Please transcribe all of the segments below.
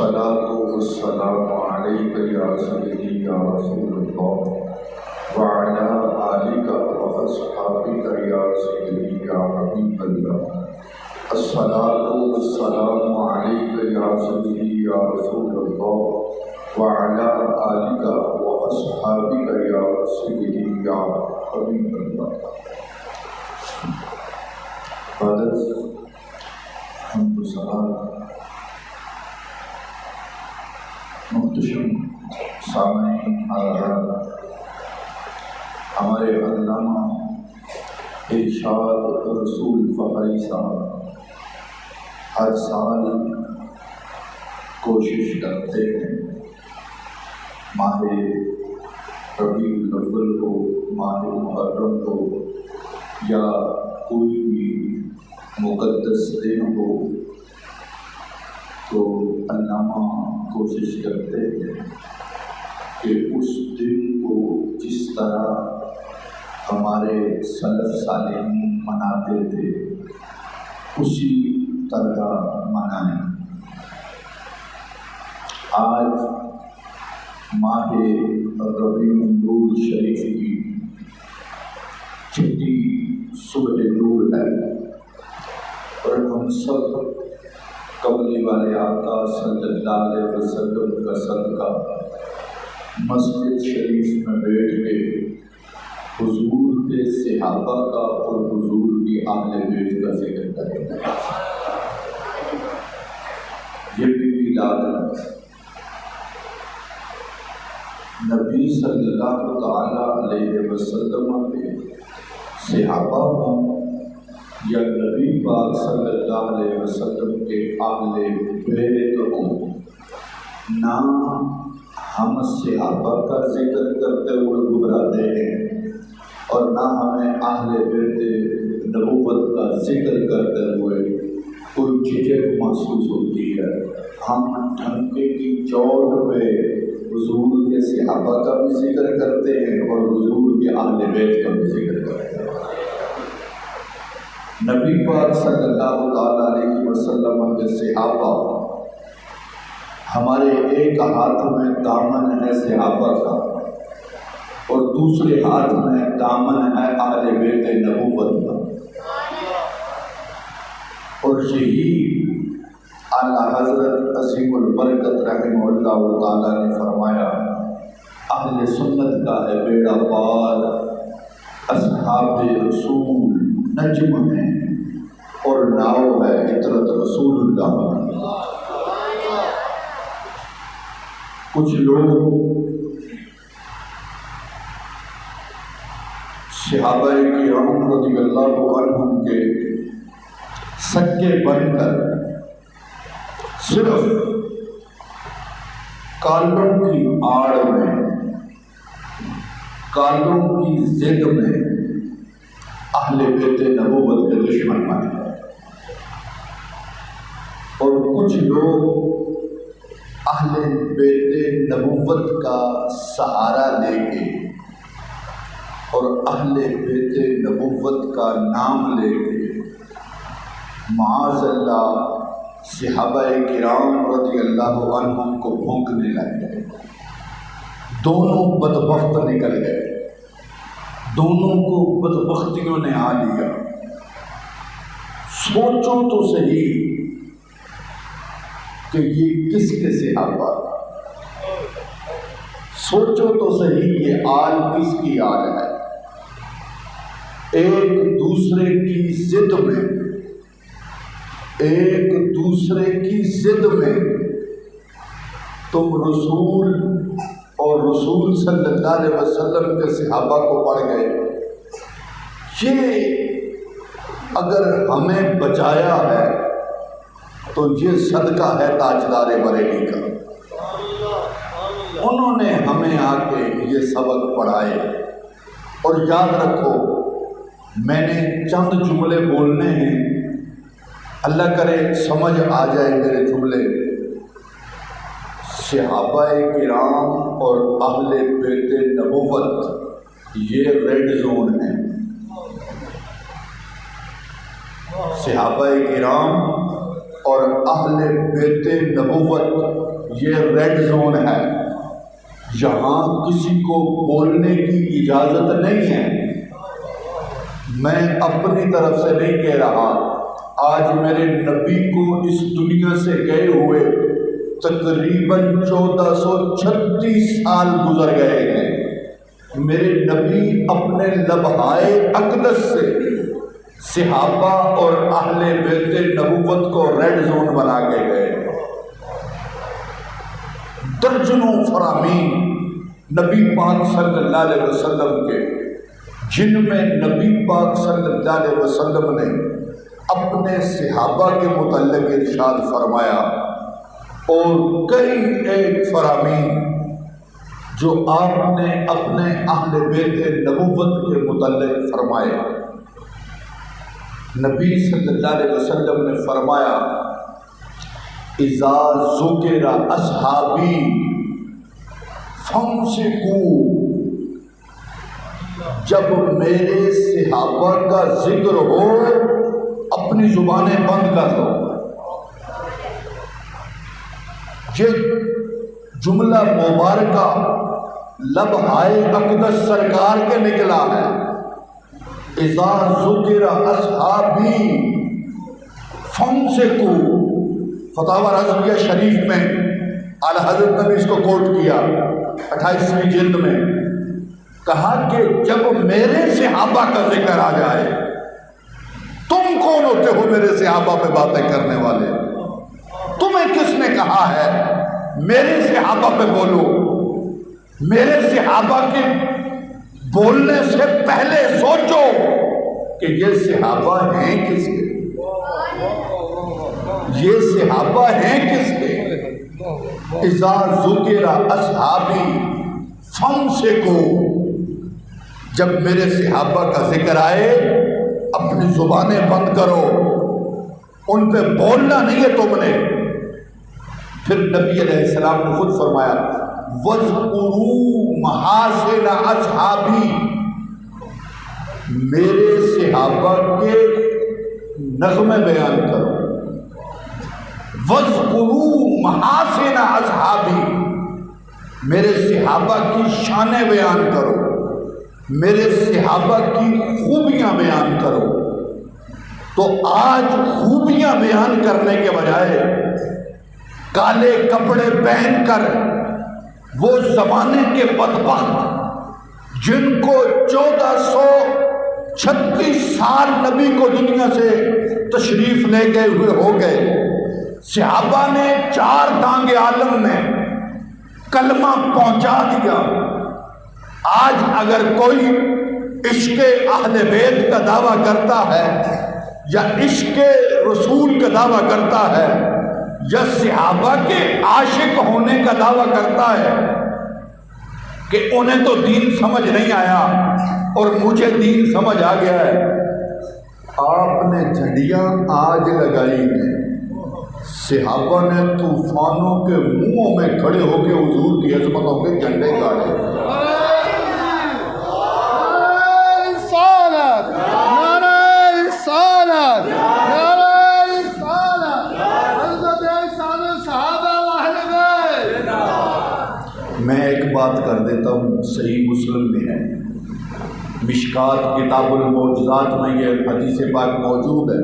الصلاة والسلام عليك يا سيدي يا رسول الله وعلى آلك وأصحابك يا سيدي يا حبيب الله. الصلاة والسلام عليك يا سيدي يا رسول الله وعلى آلك وأصحابك يا سيدي يا حبيب الله. Brothers, محتشم سامعین حضرات، ہمارے علامہ ارشاد رسول فخری صاحب ہر سال کوشش کرتے ہیں ماہ ربیع الاول کو، ماہ محرم کو یا کوئی بھی مقدس دن ہو تو علامہ کوشش کرتے ہیں کہ اس دن کو جس طرح ہمارے سلف صالحین مناتے تھے اسی طرح منائیں۔ آج ماہ ربیع الاول شریف کی چھٹی صبح نور ہے اور ہم سب کملی والے آقا صلی اللہ علیہ وسلم کا صدقہ مسجد شریف میں بیٹھ کے حضور کے صحابہ کا اور حضور کی اہل بیت کا ذکر کریں گے۔ یہ بھی میلاد ہے۔ نبی صلی اللہ تعالیٰ علیہ وسلم کے صحابہ ہوں یا نبی پاک صلی اللہ علیہ وسلم کے اہل بیت ہوں، نہ ہم صحابہ کا ذکر کرتے ہوئے گھبراتے ہیں اور نہ ہمیں اہل بیت نبوت کا ذکر کرتے ہوئے کوئی جھجک محسوس ہوتی ہے۔ ہم ڈھنکے کی چوٹ پہ حضور کے صحابہ کا بھی ذکر کرتے ہیں اور حضور کے اہل بیت کا بھی ذکر کرتے ہیں۔ نبی پاک صلی اللہ علیہ وسلم کے صحابہ، ہمارے ایک ہاتھ میں دامن ہے صحابہ کا اور دوسرے ہاتھ میں دامن ہے اہل بیت نبوت کا، اور یہی اعلیٰ حضرت عظیم البرکت رحمہ اللہ تعالیٰ نے فرمایا، اہل سنت کا ہے بیڑا پار، اصحاب رسول نجم ہے اور ناؤ ہے عطرت رسول اللہ۔ کچھ لوگ صحابہ کرام رضی اللہ عنہم کے سکے بن کر صرف کالوں کی آڑ میں، کالوں کی ضد میں اہل بیت نبوت کے دشمن بنے، اور کچھ لوگ اہل بیت نبوت کا سہارا لے کے اور اہل بیت نبوت کا نام لے کے معاذ اللہ صحابہ کرام رضی اللہ عنہم کو بھونکنے لگے۔ دونوں بدبخت نکل گئے، دونوں کو بدبختیوں نے آ لیا۔ سوچو تو صحیح کہ یہ کس کے صحابہ، سوچو تو صحیح یہ آل کس کی آل ہے۔ ایک دوسرے کی ضد میں، ایک دوسرے کی ضد میں تم رسول اور رسول صلی اللہ علیہ وسلم کے صحابہ کو پڑ گئے۔ یہ اگر ہمیں بچایا ہے تو یہ صدقہ ہے تاجدار بریلی کا۔ انہوں نے ہمیں آ کے یہ سبق پڑھائے، اور یاد رکھو میں نے چند جملے بولنے ہیں، اللہ کرے سمجھ آ جائے میرے جملے۔ صحابہ کرام اور اہل بیت نبوت یہ ریڈ زون ہے۔ صحابہ کرام اور اہل بیت نبوت یہ ریڈ زون ہے، یہاں کسی کو بولنے کی اجازت نہیں ہے۔ میں اپنی طرف سے نہیں کہہ رہا، آج میرے نبی کو اس دنیا سے گئے ہوئے تقریباً 1436 سال گزر گئے ہیں۔ میرے نبی اپنے لمحۂ اقدس سے صحابہ اور اہل بیت نبوت کو ریڈ زون بنا کے گئے۔ درجنوں فرامین نبی پاک صلی اللہ علیہ وسلم کے، جن میں نبی پاک صلی اللہ علیہ وسلم نے اپنے صحابہ کے متعلق ارشاد فرمایا، اور کئی ایک فرامین جو آپ نے اپنے اہل بیت نبوت کے متعلق فرمائے۔ نبی صلی اللہ علیہ وسلم نے فرمایا، اذا ذکر اصحابی فامسکوا، جب میرے صحابہ کا ذکر ہو اپنی زبانیں بند کر دو۔ یہ جملہ مبارکہ لمحۂ اقدس سرکار کے نکلا ہے۔ اذا ذکر اصحابی فامسکوا، فتاوی رضویہ شریف میں اعلیٰ حضرت نے اس کو کوٹ کیا 28ویں جلد میں، کہا کہ جب میرے صحابہ کا ذکر آ جائے، تم کون ہوتے ہو میرے صحابہ پہ باتیں کرنے والے؟ تمہیں کس نے کہا ہے میرے صحابہ پہ بولو؟ میرے صحابہ کے بولنے سے پہلے سوچو کہ یہ صحابہ ہیں کس کے، یہ صحابہ ہیں کس کے۔ اذا ذکر اصحابی فامسکوا، جب میرے صحابہ کا ذکر آئے اپنی زبانیں بند کرو، ان پہ بولنا نہیں ہے تم نے۔ پھر نبی علیہ السلام نے خود فرمایا، وَاذْكُرُوا مَحَاسِنَ أَصْحَابِي، میرے صحابہ کے نغمے بیان کرو۔ وَاذْكُرُوا مَحَاسِنَ أَصْحَابِي، میرے صحابہ کی شانیں بیان کرو، میرے صحابہ کی خوبیاں بیان کرو۔ تو آج خوبیاں بیان کرنے کے بجائے کالے کپڑے پہن کر وہ زمانے کے بدبخت جن کو 1436 سال نبی کو دنیا سے تشریف لے گئے ہوئے ہو گئے، صحابہ نے 4 دانگ عالم میں کلمہ پہنچا دیا۔ آج اگر کوئی عشق اہل بیت کا دعویٰ کرتا ہے یا عشق رسول کا دعویٰ کرتا ہے یا صحابہ کے عاشق ہونے کا دعویٰ کرتا ہے کہ انہیں تو دین سمجھ نہیں آیا اور مجھے دین سمجھ آ گیا ہے، آپ نے جھنڈیاں آج لگائی ہیں، صحابہ نے طوفانوں کے منہوں میں کھڑے ہو کے حضور کی عظمتوں کے جھنڈے گاڑے۔ میں ایک بات کر دیتا ہوں، صحیح مسلم میں ہے، مشکات کتاب المعجزات میں یہ حدیث پاک موجود ہے۔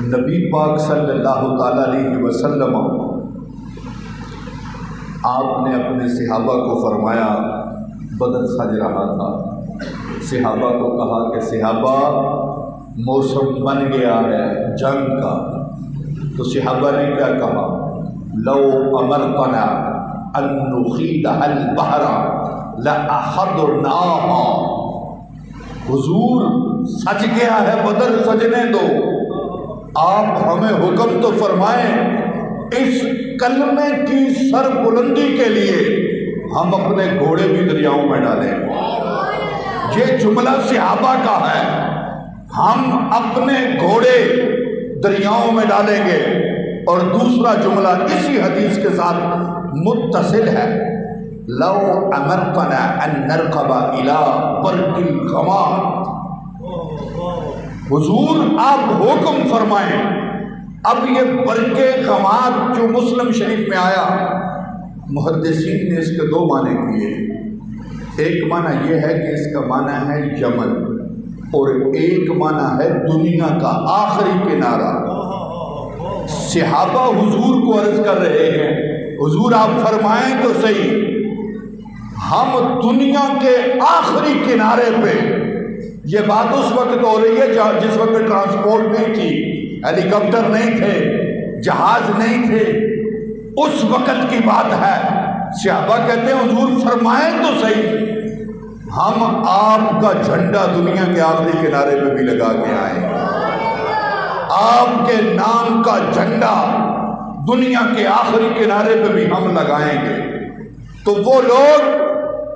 نبی پاک صلی اللہ تعالیٰ علیہ وسلم آپ نے اپنے صحابہ کو فرمایا، بدر سج رہا تھا، صحابہ کو کہا کہ صحابہ موسم بن گیا ہے جنگ کا۔ تو صحابہ نے کیا کہا؟ لو امرتنا ان نخیدها البحر لاخذناها، حضور سج گیا ہے بدر، سجنے دو، آپ ہمیں حکم تو فرمائیں، اس کلمے کی سر بلندی کے لیے ہم اپنے گھوڑے بھی دریاؤں میں ڈالیں۔ یہ جملہ صحابہ کا ہے، ہم اپنے گھوڑے دریاؤں میں ڈالیں گے۔ اور دوسرا جملہ اسی حدیث کے ساتھ متصل ہے، لو امرتنا ان نرکب الى برق الغمام، حضور آپ حکم فرمائیں اب یہ برق غمات جو مسلم شریف میں آیا، محدثین نے اس کے دو معنی کیے۔ ایک معنی یہ ہے کہ اس کا معنی ہے یمن، اور ایک معنی ہے دنیا کا آخری کنارہ۔ صحابہ حضور کو عرض کر رہے ہیں، حضور آپ فرمائیں تو صحیح، ہم دنیا کے آخری کنارے پہ۔ یہ بات اس وقت ہو رہی ہے جس وقت ٹرانسپورٹ نہیں تھی، ہیلی کاپٹر نہیں تھے، جہاز نہیں تھے، اس وقت کی بات ہے۔ صحابہ کہتے ہیں حضور فرمائیں تو صحیح، ہم آپ کا جھنڈا دنیا کے آخری کنارے پہ بھی لگا کے آئیں گے، آپ کے نام کا جھنڈا دنیا کے آخری کنارے پہ بھی ہم لگائیں گے۔ تو وہ لوگ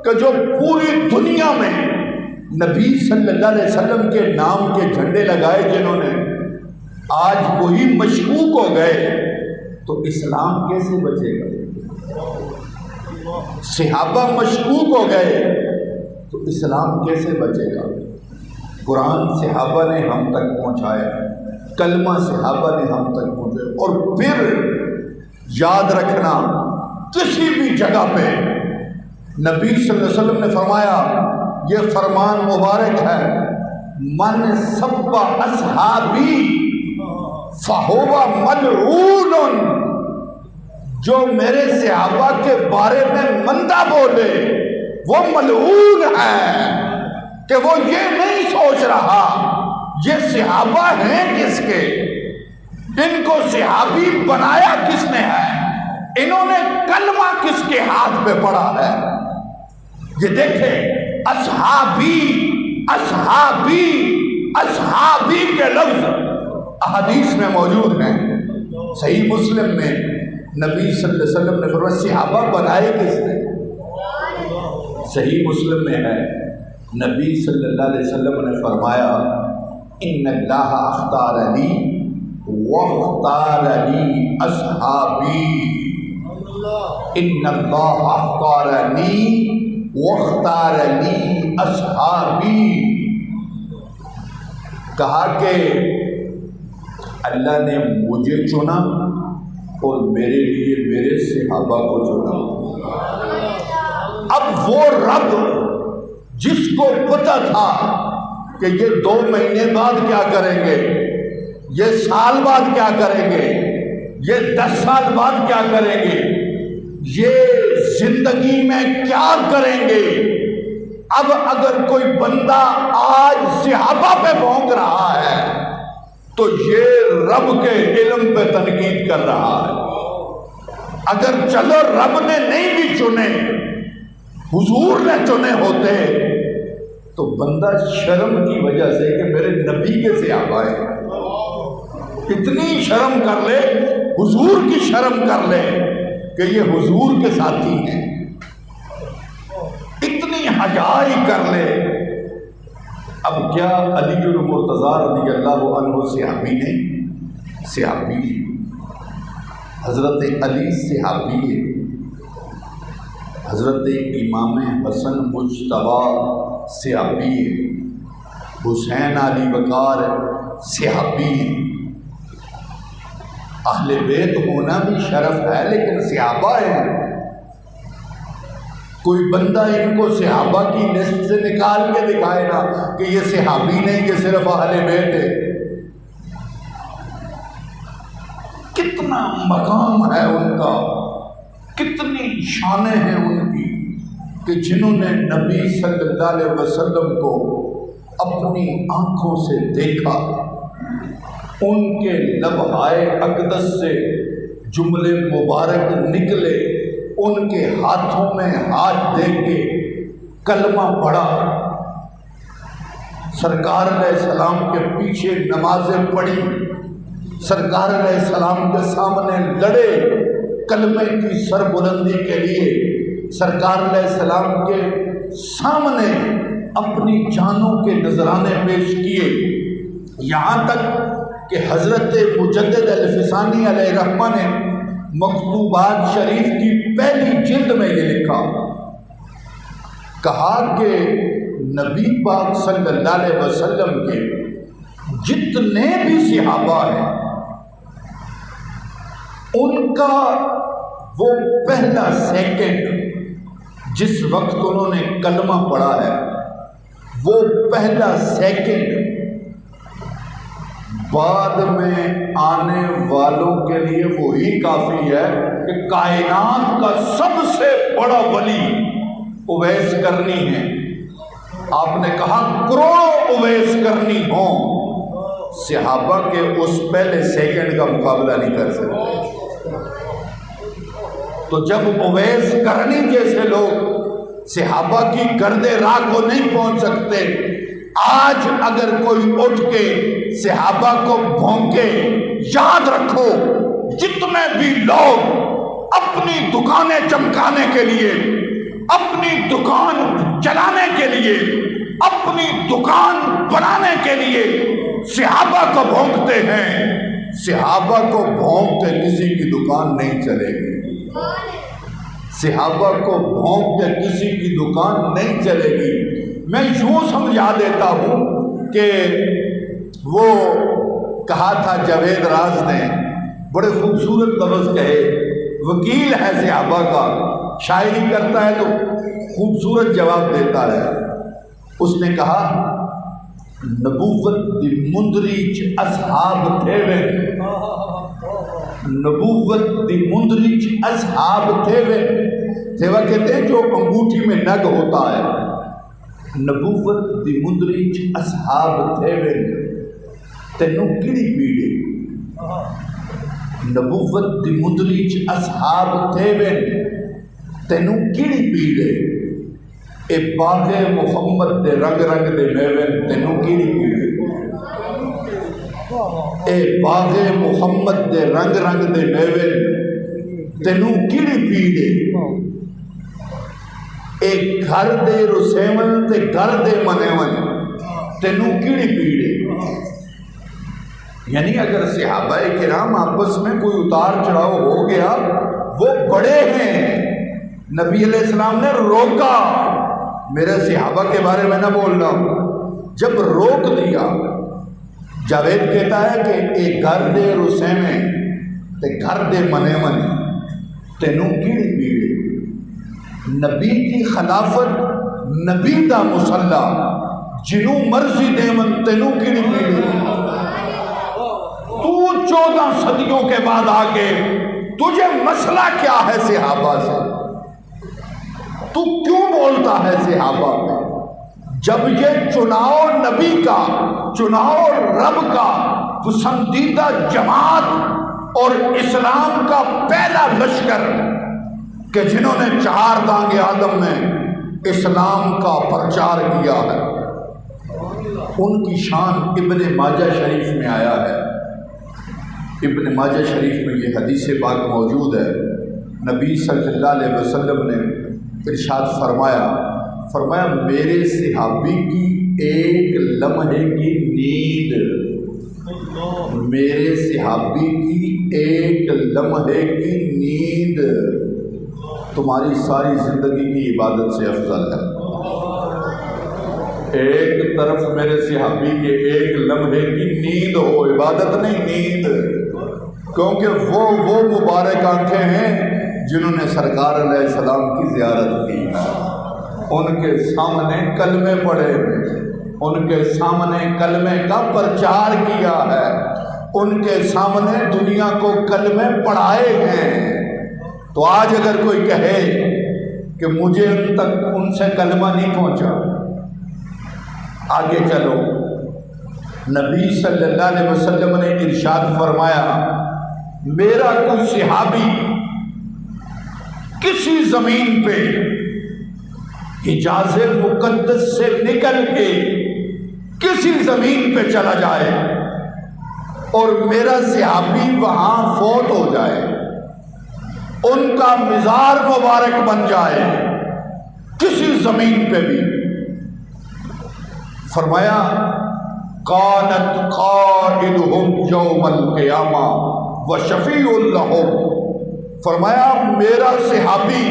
کہ جو پوری دنیا میں نبی صلی اللہ علیہ وسلم کے نام کے جھنڈے لگائے، جنہوں نے آج وہی مشکوک ہو گئے، تو اسلام کیسے بچے گا؟ صحابہ مشکوک ہو گئے تو اسلام کیسے بچے گا؟ قرآن صحابہ نے ہم تک پہنچایا، کلمہ صحابہ نے ہم تک پہنچایا۔ اور پھر یاد رکھنا، کسی بھی جگہ پہ نبی صلی اللہ علیہ وسلم نے فرمایا، یہ فرمان مبارک ہے، من سب اصحابی فہو ملعون، جو میرے صحابہ کے بارے میں مندہ بولے وہ ملعون ہے۔ کہ وہ یہ نہیں سوچ رہا یہ صحابہ ہیں کس کے، ان کو صحابی بنایا کس نے ہے، انہوں نے کلمہ کس کے ہاتھ پہ پڑا ہے۔ یہ دیکھیں، اصحابی اصحابی اصحابی کے لفظ احادیث میں موجود ہیں۔ صحیح مسلم میں نبی صلی اللہ علیہ وسلم نے فرمایا صحابہ بنائے کس نے؟ صحیح مسلم میں ہے، نبی صلی اللہ علیہ وسلم نے فرمایا ان اللہ اختارنی واختارنی اصحابی، ان اللہ اختارنی واختارنی اصحابی۔ کہا کہ اللہ نے مجھے چنا اور میرے لیے میرے صحابہ کو چنا۔ اب وہ رب جس کو پتہ تھا کہ یہ 2 مہینے بعد کیا کریں گے، یہ سال بعد کیا کریں گے، یہ 10 سال بعد کیا کریں گے، یہ زندگی میں کیا کریں گے، اب اگر کوئی بندہ آج صحابہ پہ بھونک رہا ہے تو یہ رب کے علم پہ تنقید کر رہا ہے۔ اگر چلو رب نے نہیں بھی چنے، حضور نے چنے ہوتے، تو بندہ شرم کی وجہ سے کہ میرے نبی کے صحابہ ہیں، اتنی شرم کر لے، حضور کی شرم کر لے کہ یہ حضور کے ساتھی ہیں، اتنی حیائی کر لے۔ اب کیا علی المرتضیٰ رضی اللہ عنہ صحابی نہیں؟ صحابی، حضرت علی صحابی ہے، حضرت امام حسن مجتبیٰ صحابی ہے، حسین علی وقار صحابی ہے۔ اہل بیت ہونا بھی شرف ہے لیکن صحابہ ہیں۔ کوئی بندہ ان کو صحابہ کی لسٹ سے نکال کے دکھائے نا کہ یہ صحابی نہیں، یہ صرف اہل بیت ہے۔ کتنا مقام ہے ان کا، کتنی شانیں ہیں ان کی، کہ جنہوں نے نبی صلی اللہ علیہ وسلم کو اپنی آنکھوں سے دیکھا، ان کے لبہائے اقدس سے جملے مبارک نکلے، ان کے ہاتھوں میں ہاتھ دے کے کلمہ پڑھا، سرکار علیہ السلام کے پیچھے نمازیں پڑھی، سرکار علیہ السلام کے سامنے لڑے کلمے کی سربلندی کے لیے، سرکار علیہ السلام کے سامنے اپنی جانوں کے نذرانے پیش کیے، یہاں تک کہ حضرت مجدد الفسانی علیہ الرحمہ نے مکتوبات شریف کی پہلی جلد میں یہ لکھا، کہا کہ نبی پاک صلی اللہ علیہ وسلم کے جتنے بھی صحابہ ہیں ان کا وہ پہلا سیکنڈ جس وقت انہوں نے کلمہ پڑھا ہے، وہ پہلا سیکنڈ بعد میں آنے والوں کے لیے وہی کافی ہے کہ کائنات کا سب سے بڑا ولی اویس کرنی ہے۔ آپ نے کہا کروڑوں اویس کرنی ہوں، صحابہ کے اس پہلے سیکنڈ کا مقابلہ نہیں کر سکتے۔ تو جب اویس کرنی جیسے لوگ صحابہ کی گرد راہ کو نہیں پہنچ سکتے، آج اگر کوئی اٹھ کے صحابہ کو بھونکے، یاد رکھو جتنے بھی لوگ اپنی دکانیں چمکانے کے لیے، اپنی دکان چلانے کے لیے، اپنی دکان بنانے کے لیے صحابہ کو بھونکتے ہیں، صحابہ کو بھونک کے کسی کی دکان نہیں چلے گی، صحابہ کو بھونک کے کسی کی دکان نہیں چلے گی۔ میں یوں سمجھا دیتا ہوں کہ وہ کہا تھا جاوید راز نے، بڑے خوبصورت لفظ کہے، وکیل ہے صحابہ کا، شاعری کرتا ہے تو خوبصورت جواب دیتا ہے۔ اس نے کہا نبوت دی مندریچ اصحاب تھے وے، نبوت دی مندریچ اصحاب تھے وے، تھیوا کہتے ہیں جو انگوٹھی میں نگ ہوتا ہے، نبوت دی مندریچ اصحاب تھے وے، تینوں کیڑی پیڑے، نبوت دی مندریچ اصحاب تھے وے، تینوں کیڑی پیڑے، اے باغ محمد دے رنگ رنگ دے میوین، تینوں کیڑی پیڑے، اے باغ محمد دے رنگ رنگ دے میوین، تینوں کیڑی پیڑے، اے گھر دے رسیمن تے گھر دے منیون، تینوں کیڑی پیڑے۔ یعنی اگر صحابہ کرام آپس میں کوئی اتار چڑھاؤ ہو گیا، وہ بڑے ہیں، نبی علیہ السلام نے روکا، میرے صحابہ کے بارے میں نہ بول رہا ہوں، جب روک دیا، جاوید کہتا ہے کہ اے گھر دے رسیمن تے گھر دے منیون، تینوں کیڑی پیڑے، نبی کی خلافت، نبی دا مسلح، جنوں مرضی دیون، تینوں کیڑی پیڑے۔ تو 14 صدیوں کے بعد آگے تجھے مسئلہ کیا ہے صحابہ سے؟ تو کیوں بولتا ہے صحابہ پہ؟ جب یہ چناؤ نبی کا، چناؤ رب کا پسندیدہ جماعت اور اسلام کا پہلا لشکر کہ جنہوں نے 4 دانگ آدم میں اسلام کا پرچار کیا ہے، ان کی شان ابن ماجہ شریف میں آیا ہے۔ ابن ماجہ شریف میں یہ حدیث پاک موجود ہے، نبی صلی اللہ علیہ وسلم نے ارشاد فرمایا میرے صحابی کی ایک لمحے کی نیند، میرے صحابی کی ایک لمحے کی نیند تمہاری ساری زندگی کی عبادت سے افضل ہے۔ ایک طرف میرے صحابی کے ایک لمحے کی نیند ہو، عبادت نہیں نیند، کیونکہ وہ مبارک آنکھیں ہیں جنہوں نے سرکار علیہ السلام کی زیارت کی، ان کے سامنے کلمے پڑھے، ان کے سامنے کلمے کا پرچار کیا ہے، ان کے سامنے دنیا کو کلمے پڑھائے ہیں۔ تو آج اگر کوئی کہے کہ مجھے ان تک ان سے کلمہ نہیں پہنچا، آگے چلو، نبی صلی اللہ علیہ وسلم نے ارشاد فرمایا میرا کوئی صحابی کسی زمین پہ حجاز مقدس سے نکل کے کسی زمین پہ چلا جائے اور میرا صحابی وہاں فوت ہو جائے، ان کا مزار مبارک بن جائے کسی زمین پہ بھی، فرمایا قانت قائدہم یوم القیامہ وشفیع لہم، فرمایا میرا صحابی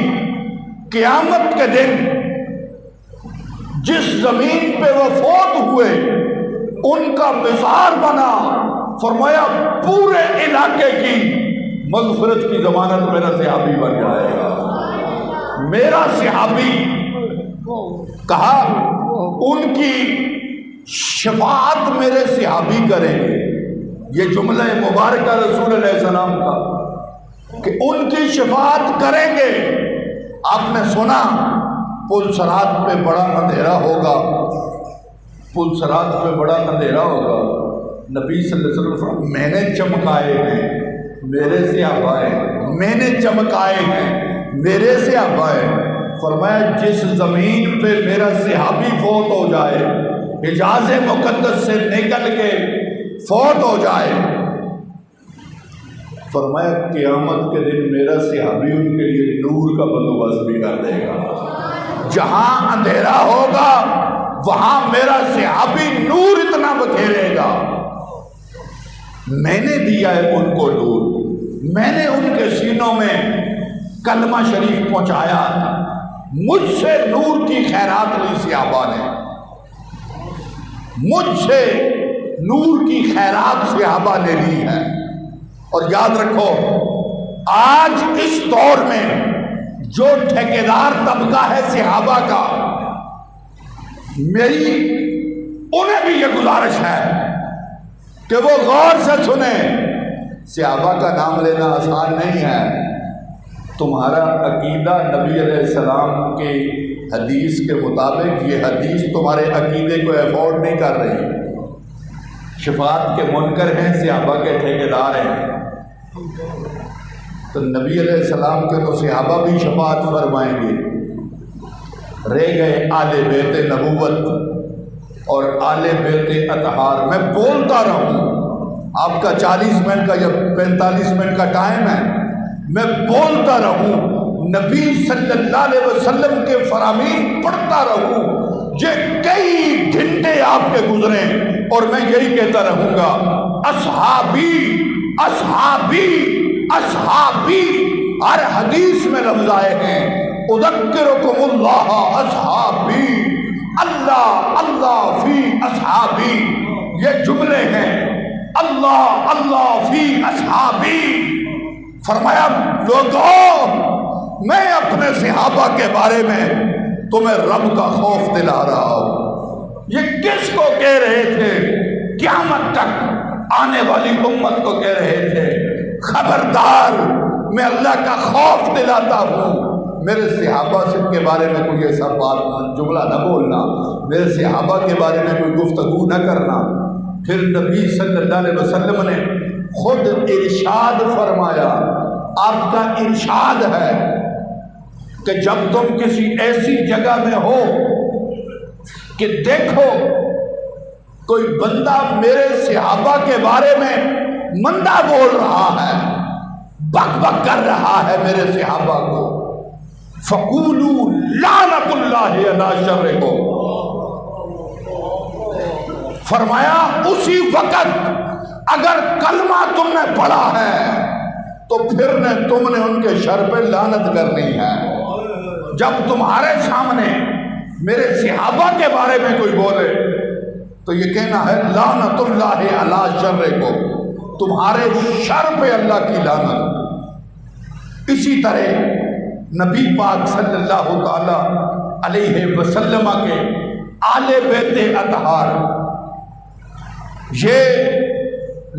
قیامت کے دن جس زمین پہ وہ فوت ہوئے ان کا مزار بنا، فرمایا پورے علاقے کی مغفرت کی ضمانت میرا صحابی بن جائے گا. میرا صحابی کہا ان کی شفاعت میرے صحابی کریں گے. یہ جملہ مبارکہ رسول علیہ السلام کا کہ ان کی شفاعت کریں گے. آپ نے سنا پل صراط پہ بڑا اندھیرا ہوگا، پل صراط پہ بڑا اندھیرا ہوگا. نبی صلی اللہ علیہ وسلم میں نے چمکائے ہیں میرے صحابہ ہیں، میں نے چمکائے ہیں میرے صحابہ ہیں. فرمایا جس زمین پہ میرا صحابی فوت ہو جائے، حجاز مقدس سے نکل کے فوت ہو جائے، فرمایا قیامت کے دن میرا صحابی ان کے لیے نور کا بندوبست بھی کر دے گا. جہاں اندھیرا ہوگا وہاں میرا صحابی نور اتنا بکھیرے گا. میں نے دیا ہے ان کو نور، میں نے ان کے سینوں میں کلمہ شریف پہنچایا. مجھ سے نور کی خیرات لی صحابہ نے، مجھ سے نور کی خیرات صحابہ نے لی ہے. اور یاد رکھو آج اس دور میں جو ٹھیکیدار طبقہ ہے صحابہ کا، میری انہیں بھی یہ گزارش ہے کہ وہ غور سے سنیں. صحابہ کا نام لینا آسان نہیں ہے. تمہارا عقیدہ نبی علیہ السلام کے حدیث کے مطابق یہ حدیث تمہارے عقیدے کو افورڈ نہیں کر رہی. شفاعت کے منکر ہیں، صحابہ کے ٹھیکیدار ہیں. تو نبی علیہ السلام کے تو صحابہ بھی شفاعت فرمائیں گے. رہ گئے آل بیت نبوت اور آل بیت اطہار. میں بولتا رہوں، آپ کا 40 منٹ کا یا 45 منٹ کا ٹائم ہے، میں بولتا رہوں، نبی صلی اللہ علیہ وسلم کے فرامین پڑھتا رہوں. یہ کئی گھنٹے آپ کے گزریں اور میں یہی کہتا رہوں گا اصحابی اصحابی اصحابی. ہر حدیث میں لفظ آئے ہیں اذکرکم اللہ اصحابی، اللہ اللہ فی اصحابی. یہ جملے ہیں اللہ اللہ فی اصحابی. فرمایا لوگوں میں اپنے صحابہ کے بارے میں تمہیں رب کا خوف دلا رہا ہوں. یہ کس کو کہہ رہے تھے؟ قیامت تک آنے والی امت کو کہہ رہے تھے خبردار میں اللہ کا خوف دلاتا ہوں. میرے صحابہ سے کے بارے میں کوئی ایسا بات جملہ نہ بولنا، میرے صحابہ کے بارے میں کوئی گفتگو نہ کرنا. پھر نبی صلی اللہ علیہ وسلم نے خود ارشاد فرمایا. آپ کا ارشاد ہے کہ جب تم کسی ایسی جگہ میں ہو کہ دیکھو کوئی بندہ میرے صحابہ کے بارے میں مندہ بول رہا ہے، بک بک کر رہا ہے میرے صحابہ کو، فقولوا لعنت اللہ علی شرکم. فرمایا اسی وقت اگر کلمہ تم نے پڑھا ہے تو پھر تم نے ان کے شر پہ لعنت کرنی ہے. جب تمہارے سامنے میرے صحابہ کے بارے میں کوئی بولے تو یہ کہنا ہے لعنت اللہ علی شرکم، تمہارے شر پہ اللہ کی لعنت. اسی طرح نبی پاک صلی اللہ تعالی علیہ وسلم کے آل بیت اطہار، یہ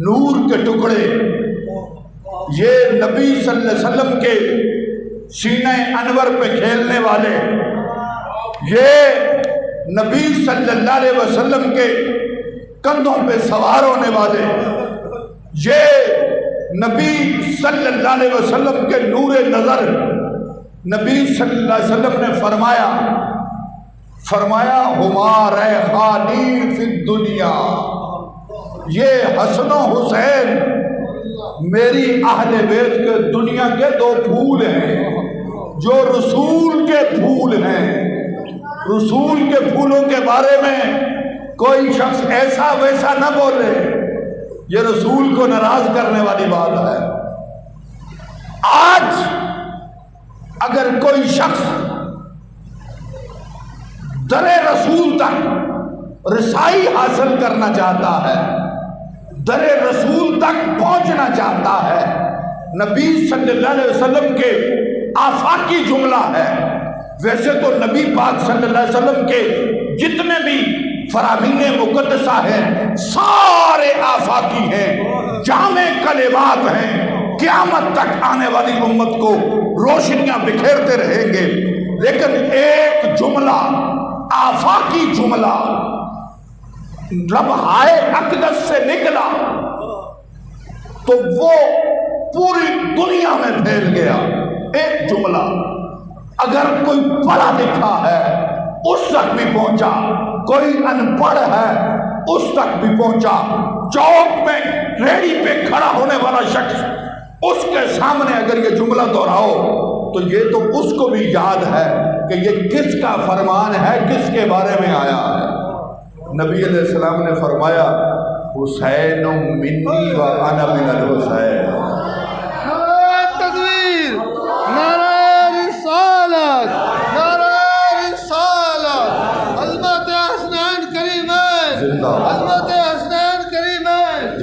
نور کے ٹکڑے، یہ نبی صلی اللہ علیہ وسلم کے سینہ انور پہ کھیلنے والے، یہ نبی صلی اللہ علیہ وسلم کے کندھوں پہ سوار ہونے والے، یہ نبی صلی اللہ علیہ وسلم کے نور نظر. نبی صلی اللہ علیہ وسلم نے فرمایا ہما ریحانی فی الدنیا، یہ حسن و حسین میری اہل بیت کے دنیا کے 2 پھول ہیں جو رسول کے پھول ہیں. رسول کے پھولوں کے بارے میں کوئی شخص ایسا ویسا نہ بولے، یہ رسول کو ناراض کرنے والی بات ہے. آج اگر کوئی شخص در رسول تک رسائی حاصل کرنا چاہتا ہے، در رسول تک پہنچنا چاہتا ہے، نبی صلی اللہ علیہ وسلم کے آفاقی جملہ ہے. ویسے تو نبی پاک صلی اللہ علیہ وسلم کے جتنے بھی فرامین مقدسہ ہیں سارے آفاقی ہیں، جامع کلمات ہیں، قیامت تک آنے والی امت کو روشنیاں بکھیرتے رہیں گے. لیکن ایک جملہ آفاقی جملہ لمحۂ اقدس سے نکلا تو وہ پوری دنیا میں پھیل گیا. ایک جملہ اگر کوئی پڑھا لکھا ہے اس تک بھی پہنچا، کوئی ان پڑھ ہے اس تک بھی پہنچا. چوک میں ریڑھی پہ کھڑا ہونے والا شخص اس کے سامنے اگر یہ جملہ دہراؤ تو یہ تو اس کو بھی یاد ہے کہ یہ کس کا فرمان ہے، کس کے بارے میں آیا ہے. نبی علیہ السلام نے فرمایا حسین منی و انا من الحسین. تکبیر، نعرہ رسالت، نعرہ رسالت، عظمت حسنین کریمین، زندہ عظمت حسنین کریمین،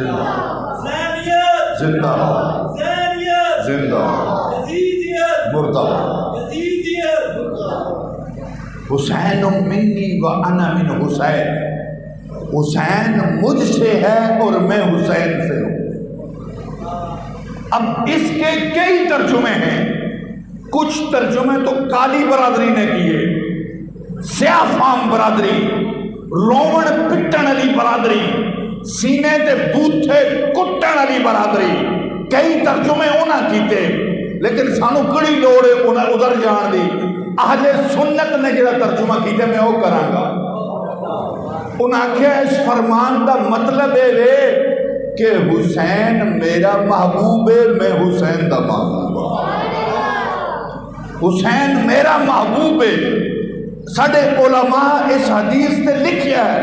زندہ زندہ مردہ. حسین منی و انا من حسین. حسین مجھ سے ہے اور میں حسین سے ہوں. اب اس کے کئی ترجمے ہیں. کچھ ترجمے تو کالی برادری نے کیے، سیاہ فام برادری، رومن پٹن علی برادری، سینے تے بوتھے کٹن علی برادری. کئی ترجمے انہاں کیتے، لیکن سانو کڑی لوڑ ہے انہاں ادھر جان دی. اہل سنت نے جڑا ترجمہ کیتے میں وہ کراں گا. انہاں کیا اس فرمان دا مطلب ہے کہ حسین میرا محبوب ہے، میں حسین دا محبوب ہوں. حسین میرا محبوب ہے. ساڈے علماء اس حدیث تے لکھیا ہے،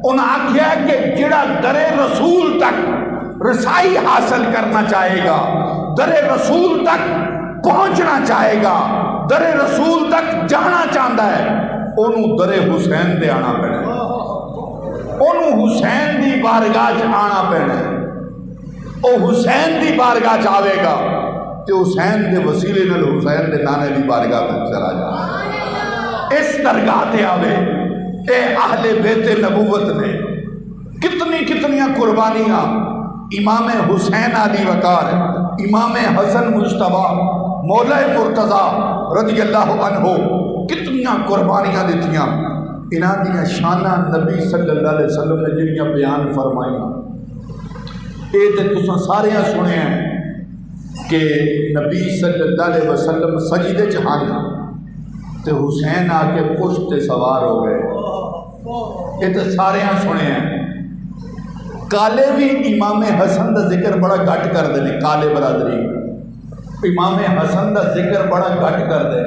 انہاں آکھیا کہ جڑا در رسول تک رسائی حاصل کرنا چاہے گا، در رسول تک پہنچنا چاہے گا، در رسول تک جانا چاہتا ہے، انہوں در حسین دے آنا پینا، انہوں حسین دی بارگاہ چ آنا پینا. او حسین دی بارگاہ چ آوے گا تو حسین دے وسیلے نال حسین دے نانے دی بارگاہ تک چلا جائے. اس درگاہ تے آوے. اے اہل بیت نبوت نے کتنی کتنیاں قربانیاں امام حسین علی وقار، امام حسن مجتبی، مولا مرتضیٰ رضی اللہ عنہ کتنیاں قربانیاں دیتیاں. انہاں دیاں شانہ نبی صلی اللہ علیہ وسلم نے جنیاں بیان فرمائیاں. اے تے تساں ساریاں سنے ہیں کہ نبی صلی اللہ علیہ وسلم سجدے چہان تے حسین آ کے پشت تے سوار ہو گئے. یہ تے ساریاں سنے ہیں. کالے بھی امام حسن دا ذکر بڑا گھٹ کر دے. کالے برادری امام حسن دا ذکر بڑا گھٹ کر دے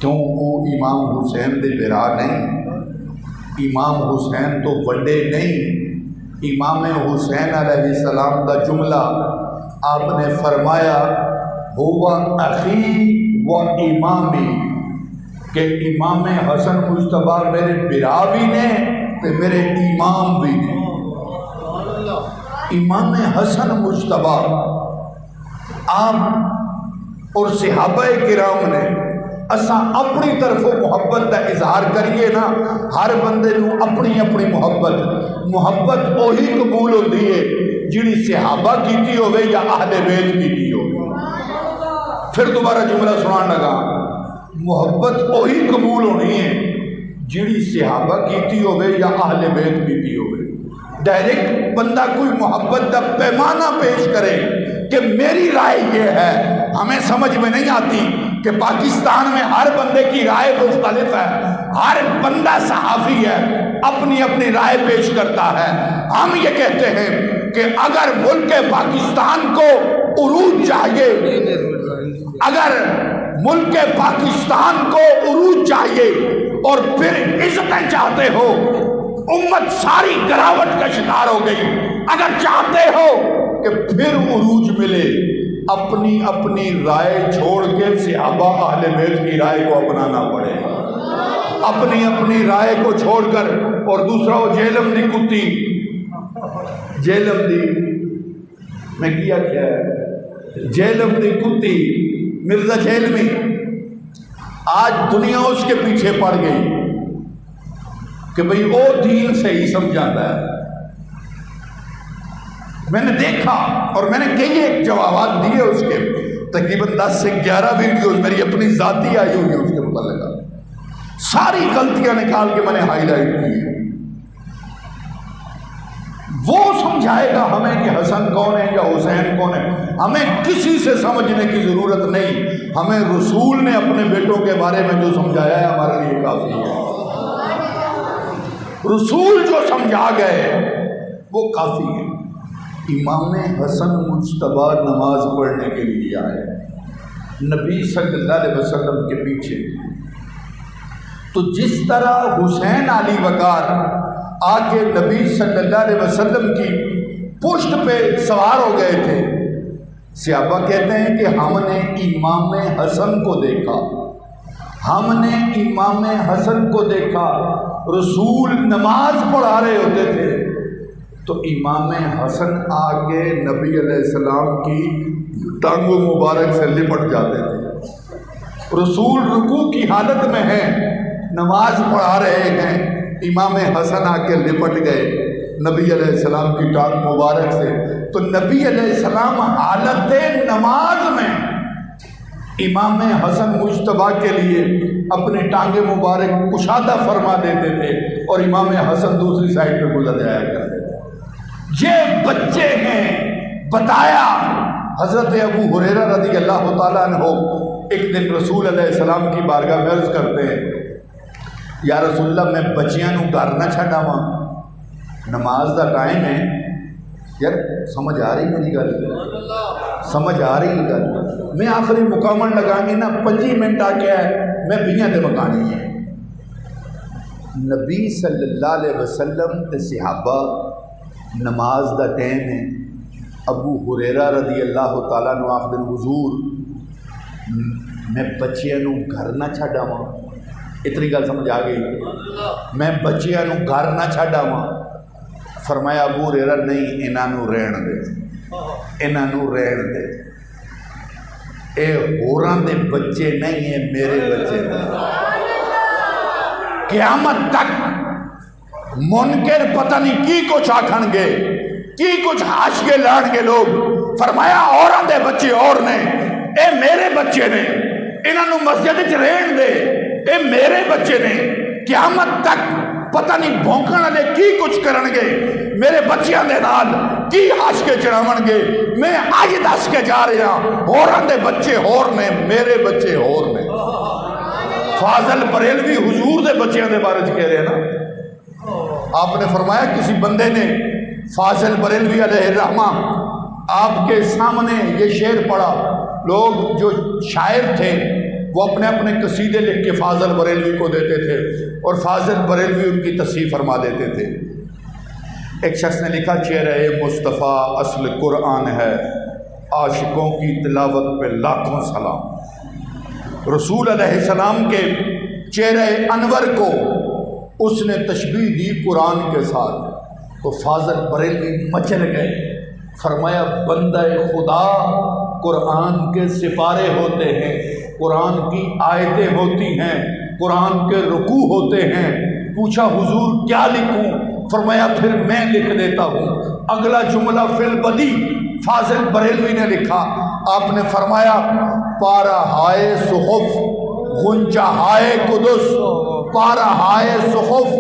کیوں؟ وہ امام حسین دے برا نہیں، امام حسین تو وڈے نہیں. امام حسین علیہ السلام دا جملہ آپ نے فرمایا ہوا اخی و امامی، کہ امام حسن مجتبی میرے برا بھی نے تے میرے امام بھی نے. امام حسن مجتبی آپ اور صحابہ کرام نے اساں اپنی طرف محبت کا اظہار کریے نا، ہر بندے نو اپنی اپنی محبت وہی قبول ہوتی ہے جڑی صحابہ کیتی ہوئے یا اہل بیت کیتی ہوئے. پھر دوبارہ جملہ سنان لگا، محبت وہی قبول ہونی ہے جڑی صحابہ کیتی ہوئے یا اہل بیت کیتی ہوئے. ڈائریکٹ بندہ کوئی محبت کا پیمانہ پیش کرے کہ میری رائے یہ ہے، ہمیں سمجھ میں نہیں آتی کہ پاکستان میں ہر بندے کی رائے مختلف ہے، ہر بندہ صحافی ہے، اپنی اپنی رائے پیش کرتا ہے. ہم یہ کہتے ہیں کہ اگر ملک پاکستان کو عروج چاہیے، اگر ملک پاکستان کو عروج چاہیے اور پھر عزتیں چاہتے ہو، امت ساری گراوٹ کا شکار ہو گئی، اگر چاہتے ہو کہ پھر عروج ملے، اپنی اپنی رائے چھوڑ کے صحابہ اہل بیت کی رائے کو اپنانا پڑے. اپنی اپنی رائے کو چھوڑ کر، اور دوسرا وہ جیلم دی کتی، جیلم دی میں کیا ہے جیلم دی کتی مرزا جیلمی، آج دنیا اس کے پیچھے پڑ گئی کہ بھئی وہ دین صحیح سمجھاتا ہے۔ میں نے دیکھا اور میں نے کئی ایک جوابات دیے اس کے، تقریباً 10 سے 11 ویڈیوز میری اپنی ذاتی آئی ہوئی ہیں اس کے متعلق، ساری غلطیاں نکال کے میں نے ہائی لائٹ کی ہیں۔ وہ سمجھائے گا ہمیں کہ حسن کون ہے یا حسین کون ہے، ہمیں کسی سے سمجھنے کی ضرورت نہیں، ہمیں رسول نے اپنے بیٹوں کے بارے میں جو سمجھایا ہے ہمارے لیے کافی ہے۔ رسول جو سمجھا گئے وہ کافی ہے۔ امام حسن مجتبی نماز پڑھنے کے لیے آئے نبی صلی اللہ علیہ وسلم کے پیچھے، تو جس طرح حسین علی وقار آ کے نبی صلی اللہ علیہ وسلم کی پشت پہ سوار ہو گئے تھے، صحابہ کہتے ہیں کہ ہم نے امام حسن کو دیکھا، ہم نے امام حسن کو دیکھا، رسول نماز پڑھا رہے ہوتے تھے تو امام حسن آگے نبی علیہ السلام کی ٹانگوں مبارک سے لپٹ جاتے تھے۔ رسول رکوع کی حالت میں ہیں، نماز پڑھا رہے ہیں، امام حسن آ کے لپٹ گئے نبی علیہ السلام کی ٹانگ مبارک سے، تو نبی علیہ السلام حالت نماز میں امام حسن مجتبی کے لیے اپنی ٹانگیں مبارک کشادہ فرما دیتے تھے اور امام حسن دوسری سائڈ پہ گزر جایا کرتے تھے۔ یہ بچے ہیں، بتایا حضرت ابو ہریرہ رضی اللہ تعالیٰ عنہ ایک دن رسول علیہ السلام کی بارگاہ میں عرض کرتے ہیں، یا رسول اللہ میں بچیاں نو گھر نہ چھڈاواں، نماز دا ٹائم ہے۔ یار سمجھ آ رہی میری گل؟ سمجھ آ رہی گل؟ میں آخری مکمل لگانی نا 25 منٹ آ کے میں بیاں تے مکانی ہے۔ نبی صلی اللہ علیہ وسلم تے صحابہ نماز دا ٹائم ہے، ابو ہریرہ رضی اللہ تعالیٰ عنہ آخدے حضور میں بچیاں نو گھر نہ چھڈاواں، اتنی گل سمجھ آ گئی؟ میں بچیاں نو گھر نہ چھڈاواں، فرمایا ابو ہریرہ نہیں، انہاں نو رہن دے، انہاں نو رہن دے، اے ہوراں دے بچے نہیں ہیں، میرے بچے نہیں۔ قیامت تک منکر پتہ نہیں کی کچھ آکھن گے، کی کچھ ہاش کے لان گے لوگ، فرمایا اوراں دے بچے اور نے، اے میرے بچے نے، انہاں نو مسجد وچ رہن دے، اے میرے بچے نے۔ قیامت تک پتہ نہیں بھونکن والے کی کچھ کرن گے، میرے بچیاں دے نال کی ہاش کے چڑھاون گے۔ میں اج دس کے جا رہا ہوراں دے بچے ہور نے، میرے بچے ہور نے۔ فاضل بریلوی حضور دے بچیاں دے بارے کہہ رہے ہیں نا، آپ نے فرمایا کسی بندے نے فاضل بریلوی علیہ الرحمہ آپ کے سامنے یہ شعر پڑھا، لوگ جو شاعر تھے وہ اپنے اپنے قصیدے لکھ کے فاضل بریلوی کو دیتے تھے اور فاضل بریلوی ان کی تصحیح فرما دیتے تھے۔ ایک شخص نے لکھا چہرہ مصطفیٰ اصل قرآن ہے، عاشقوں کی تلاوت پہ لاکھوں سلام۔ رسول علیہ السلام کے چہرہ انور کو اس نے تشبیہ دی قرآن کے ساتھ، تو فاضل بریلوی مچل گئے، فرمایا بندہ خدا قرآن کے سپارے ہوتے ہیں، قرآن کی آیتیں ہوتی ہیں، قرآن کے رکوع ہوتے ہیں۔ پوچھا حضور کیا لکھوں؟ فرمایا پھر میں لکھ دیتا ہوں۔ اگلا جملہ فی البدی فاضل بریلوی نے لکھا، آپ نے فرمایا پارہ ہائے صحف غنچہ ہائے قدس، پارہ ہائے صحف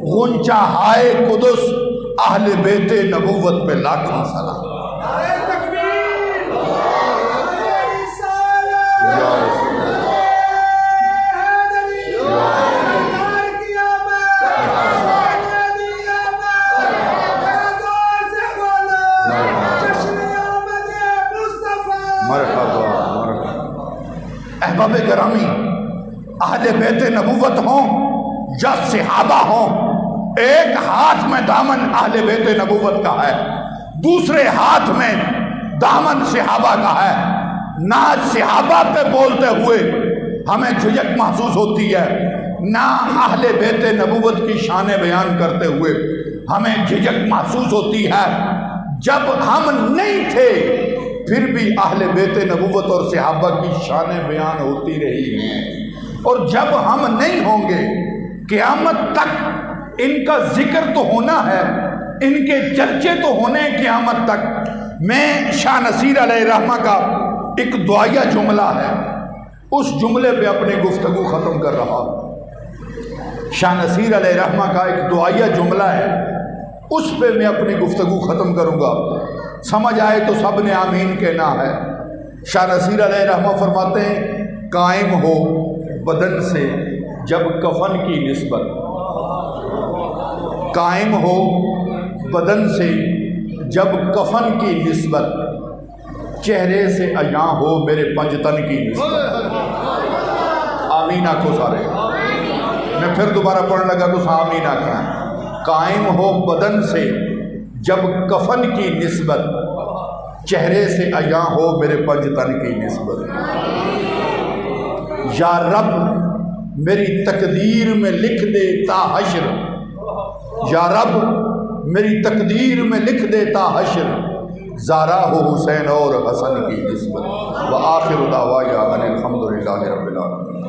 غنچہ ہائے قدس، اہل بیت نبوت پہ لاکھوں سلام۔ احباب گرامی، اہل بیت نبوت ہوں یا صحابہ ہوں، ایک ہاتھ میں دامن اہل بیت نبوت کا ہے، دوسرے ہاتھ میں دامن صحابہ کا ہے۔ نہ صحابہ پہ بولتے ہوئے ہمیں جھجک محسوس ہوتی ہے، نہ اہل بیت نبوت کی شان بیان کرتے ہوئے ہمیں جھجک محسوس ہوتی ہے۔ جب ہم نہیں تھے پھر بھی اہل بیت نبوت اور صحابہ کی شانیں بیان ہوتی رہی ہیں، اور جب ہم نہیں ہوں گے قیامت تک ان کا ذکر تو ہونا ہے، ان کے چرچے تو ہونے ہیں قیامت تک۔ میں شاہ نصیر علیہ رحمہ کا ایک دعائیہ جملہ ہے، اس جملے پہ اپنی گفتگو ختم کر رہا ہوں۔ شاہ نصیر علیہ رحمہ کا ایک دعائیہ جملہ ہے، اس پہ میں اپنی گفتگو ختم کروں گا، سمجھ آئے تو سب نے آمین کہنا ہے۔ شاہ نصیر علیہ رحمہ فرماتے ہیں، قائم ہو بدن سے جب کفن کی نسبت، قائم ہو بدن سے جب کفن کی نسبت، چہرے سے عیاں ہو میرے پنجتن کی نسبت۔ آمین آکھو سارے، میں پھر دوبارہ پڑھنے لگا تو آمین آکھنا۔ قائم ہو بدن سے جب کفن کی نسبت، چہرے سے عیاں ہو میرے پنجتن کی نسبت۔ یا رب میری تقدیر میں لکھ دے تا حشر، یا رب میری تقدیر میں لکھ دے تا حشر، زارا ہو حسین اور حسن کی نسبت۔ وآخر دعوایا ان الحمد للہ رب العالمین۔